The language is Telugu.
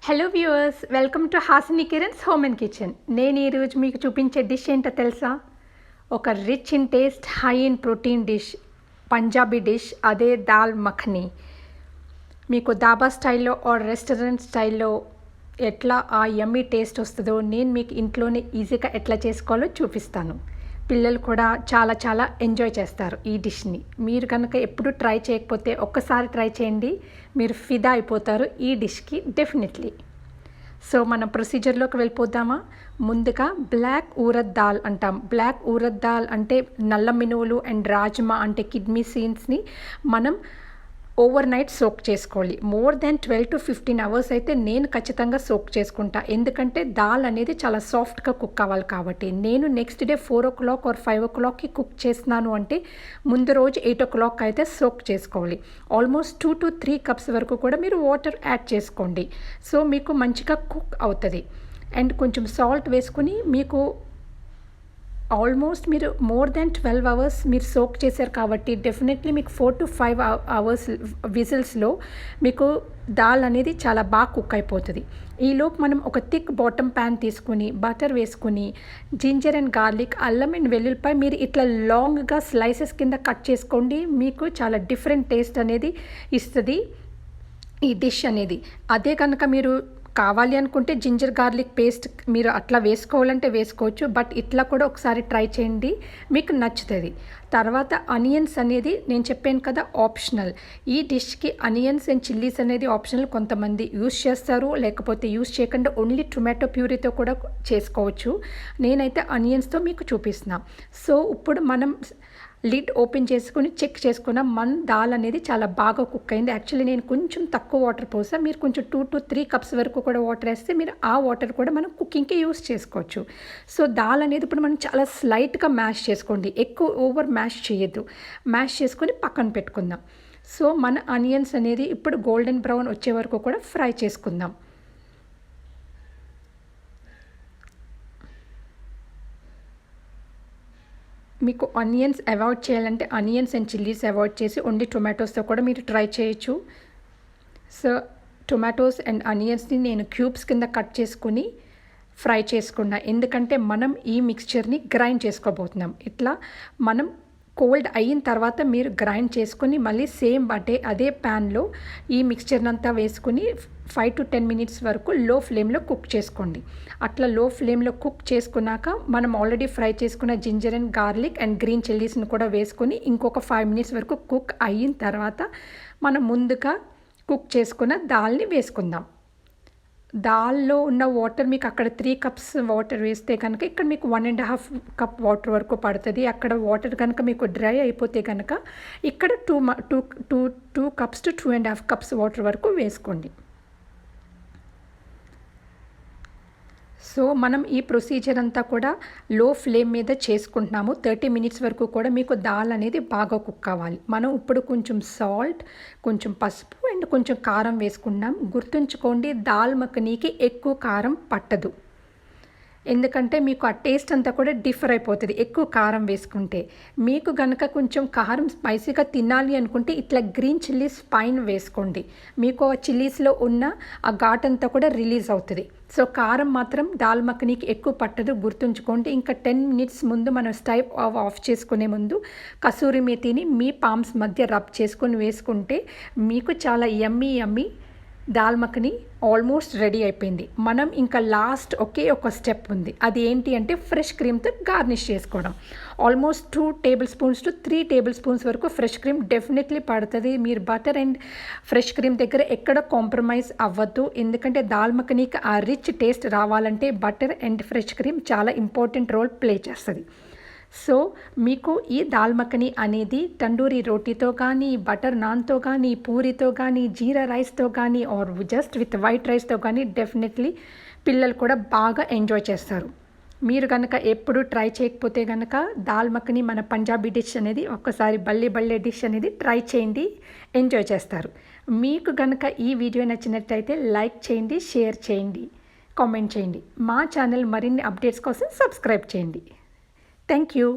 Hello viewers, welcome to hasinikirans home and kitchen. నేను ఈరోజు మీకు చూపించే డిష్ ఏంటో తెలుసా? ఒక rich in taste, high in protein dish, Punjabi dish, అదే దాల్ మఖనీ. మీకు దాబా స్టైల్లో ఆర్ రెస్టారెంట్ స్టైల్లో ఎట్లా ఆ యమ్మీ టేస్ట్ వస్తుందో నేను మీకు ఇంట్లోనే ఈజీగా ఎట్లా చేసుకోవాలో చూపిస్తాను. పిల్లలు కూడా చాలా ఎంజాయ్ చేస్తారు ఈ డిష్ని. మీరు కనుక ఎప్పుడు ట్రై చేయకపోతే ఒక్కసారి ట్రై చేయండి, మీరు ఫిదా అయిపోతారు ఈ డిష్కి డెఫినెట్లీ. సో మనం ప్రొసీజర్లోకి వెళ్ళిపోదామా? ముందుగా బ్లాక్ ఊరద్ దాల్ అంటాం. బ్లాక్ ఊరద్ దాల్ అంటే నల్ల మినువులు అండ్ రాజ్మా అంటే కిడ్నీ సీడ్స్ని మనం ఓవర్ నైట్ సోక్ చేసుకోవాలి. మోర్ దాన్ 12 to 15 అవర్స్ అయితే నేను ఖచ్చితంగా సోక్ చేసుకుంటా. ఎందుకంటే దాల్ అనేది చాలా సాఫ్ట్గా కుక్ అవ్వాలి కాబట్టి. నేను నెక్స్ట్ డే 4 o'clock or 5 o'clockకి కుక్ చేస్తున్నాను అంటే ముందు రోజు 8 o'clock అయితే సోక్ చేసుకోవాలి. ఆల్మోస్ట్ 2 to 3 cups వరకు కూడా మీరు వాటర్ యాడ్ చేసుకోండి. సో మీకు మంచిగా కుక్ అవుతుంది. అండ్ కొంచెం సాల్ట్ వేసుకుని మీకు ఆల్మోస్ట్ మీరు మోర్ దాన్ 12 అవర్స్ మీరు సోక్ చేశారు కాబట్టి డెఫినెట్లీ మీకు 4 to 5 అవర్స్ విజిల్స్లో మీకు దాల్ అనేది చాలా బాగా కుక్ అయిపోతుంది. ఈలోపు మనం ఒక థిక్ బాటమ్ ప్యాన్ తీసుకుని బటర్ వేసుకుని జింజర్ అండ్ గార్లిక్, అల్లం అండ్ వెల్లుల్లిపాయ మీరు ఇట్లా లాంగ్గా స్లైసెస్ కింద కట్ చేసుకోండి. మీకు చాలా డిఫరెంట్ టేస్ట్ అనేది ఇస్తుంది ఈ డిష్ అనేది. అదే కనుక మీరు కావాలి అనుకుంటే జింజర్ గార్లిక్ పేస్ట్ మీరు అట్లా వేసుకోవాలంటే వేసుకోవచ్చు, బట్ ఇట్లా కూడా ఒకసారి ట్రై చేయండి, మీకు నచ్చుతుంది. తర్వాత ఆనియన్స్ అనేది నేను చెప్పాను కదా ఆప్షనల్. ఈ డిష్కి ఆనియన్స్ అండ్ చిల్లీస్ అనేది ఆప్షనల్. కొంతమంది యూస్ చేస్తారు, లేకపోతే యూస్ చేయకుండా ఓన్లీ టొమాటో ప్యూరీతో కూడా చేసుకోవచ్చు. నేనైతే ఆనియన్స్తో మీకు చూపిస్తున్నా. సో ఇప్పుడు మనం లిడ్ ఓపెన్ చేసుకుని చెక్ చేసుకున్న మన దాల్ అనేది చాలా బాగా కుక్ అయింది. యాక్చువల్లీ నేను కొంచెం తక్కువ వాటర్ పోసా. మీరు కొంచెం 2 to 3 cups వరకు కూడా వాటర్ వేస్తే మీరు ఆ వాటర్ కూడా మనం కుకింగ్కి యూస్ చేసుకోవచ్చు. సో దాల్ అనేది ఇప్పుడు మనం చాలా స్లైట్గా మ్యాష్ చేసుకోండి, ఎక్కువ ఓవర్ మ్యాష్ చేయొద్దు. మ్యాష్ చేసుకొని పక్కన పెట్టుకుందాం. సో మన ఆనియన్స్ అనేది ఇప్పుడు గోల్డెన్ బ్రౌన్ వచ్చే వరకు కూడా ఫ్రై చేసుకుందాం. మీకు ఆనియన్స్ అవాయిడ్ చేయాలంటే ఆనియన్స్ అండ్ చిల్లీస్ అవాయిడ్ చేసి ఓన్లీ టొమాటోస్తో కూడా మీరు ట్రై చేయొచ్చు. సో టొమాటోస్ అండ్ ఆనియన్స్ని నేను క్యూబ్స్ కింద కట్ చేసుకుని ఫ్రై చేసుకున్నా. ఎందుకంటే మనం ఈ మిక్స్చర్ని గ్రైండ్ చేసుకోబోతున్నాం. ఇట్లా మనం కోల్డ్ అయిన తర్వాత మీరు గ్రైండ్ చేసుకుని మళ్ళీ సేమ్ అదే ప్యాన్లో ఈ మిక్స్చర్ని అంతా వేసుకుని 5 to 10 minutes వరకు లో ఫ్లేమ్లో కుక్ చేసుకోండి. అట్లా లో ఫ్లేమ్లో కుక్ చేసుకున్నాక మనం ఆల్రెడీ ఫ్రై చేసుకున్న ginger and garlic and green చిల్లీస్ని కూడా వేసుకొని ఇంకొక 5 minutes వరకు కుక్ అయిన తర్వాత మనం ముందుగా కుక్ చేసుకున్న దాల్ని వేసుకుందాం. దాల్లో ఉన్న వాటర్ మీకు అక్కడ 3 cups వాటర్ వేస్తే కనుక ఇక్కడ మీకు 1.5 cup వాటర్ వరకు పడుతుంది. అక్కడ వాటర్ కనుక మీకు డ్రై అయిపోతే కనుక ఇక్కడ 2 cups to 2.5 cups వాటర్ వరకు వేసుకోండి. సో మనం ఈ ప్రొసీజర్ అంతా కూడా లో ఫ్లేమ్ మీద చేసుకుంటున్నాము. 30 minutes వరకు కూడా మీకు దాల్ అనేది బాగా కుక్ అవ్వాలి. మనం ఇప్పుడు కొంచెం సాల్ట్, కొంచెం పసుపు అండ్ కొంచెం కారం వేసుకుంటున్నాం. గుర్తుంచుకోండి, దాల్ మఖనీకి ఎక్కువ కారం పట్టదు. ఎందుకంటే మీకు ఆ టేస్ట్ అంతా కూడా డిఫర్ అయిపోతుంది ఎక్కువ కారం వేసుకుంటే. మీకు కనుక కొంచెం కారం స్పైసీగా తినాలి అనుకుంటే ఇట్లా గ్రీన్ చిల్లీస్ పైన వేసుకోండి. మీకు ఆ చిల్లీస్లో ఉన్న ఆ ఘాట్ అంతా కూడా రిలీజ్ అవుతుంది. సో కారం మాత్రం దాల్ మఖనీకి ఎక్కువ పట్టదు, గుర్తుంచుకోండి. ఇంకా 10 minutes ముందు మనం స్టవ్ ఆఫ్ చేసుకునే ముందు కసూరి మేతిని మీ పామ్స్ మధ్య రబ్ చేసుకొని వేసుకుంటే మీకు చాలా యమ్మీ దాల్ మఖనీ ఆల్మోస్ట్ రెడీ అయిపోయింది. మనం ఇంకా లాస్ట్ ఒకే ఒక స్టెప్ ఉంది. అది ఏంటి అంటే ఫ్రెష్ క్రీమ్తో గార్నిష్ చేసుకోవడం. ఆల్మోస్ట్ 2 tablespoons to 3 tablespoons వరకు ఫ్రెష్ క్రీమ్ డెఫినెట్లీ పడుతుంది. మీరు బటర్ అండ్ ఫ్రెష్ క్రీమ్ దగ్గర ఎక్కడ కాంప్రమైజ్ అవ్వద్దు. ఎందుకంటే దాల్ మఖనీకి ఆ రిచ్ టేస్ట్ రావాలంటే బటర్ అండ్ ఫ్రెష్ క్రీమ్ చాలా ఇంపార్టెంట్ రోల్ ప్లే చేస్తుంది. సో మీకు ఈ దాల్ మఖనీ అనేది తండూరి రోటీతో కానీ, బటర్ నాన్తో కానీ, పూరితో కానీ, జీరా రైస్తో కానీ ఆర్ జస్ట్ విత్ వైట్ రైస్తో కానీ డెఫినెట్లీ పిల్లలు కూడా బాగా ఎంజాయ్ చేస్తారు. మీరు కనుక ఎప్పుడు ట్రై చేయకపోతే కనుక దాల్ మఖనీ మన పంజాబీ డిష్ అనేది ఒక్కసారి బల్లే డిష్ అనేది ట్రై చేయండి, ఎంజాయ్ చేస్తారు. మీకు కనుక ఈ వీడియో నచ్చినట్టయితే లైక్ చేయండి, షేర్ చేయండి, కామెంట్ చేయండి. మా ఛానల్ మరిన్ని అప్డేట్స్ కోసం సబ్స్క్రైబ్ చేయండి. Thank you.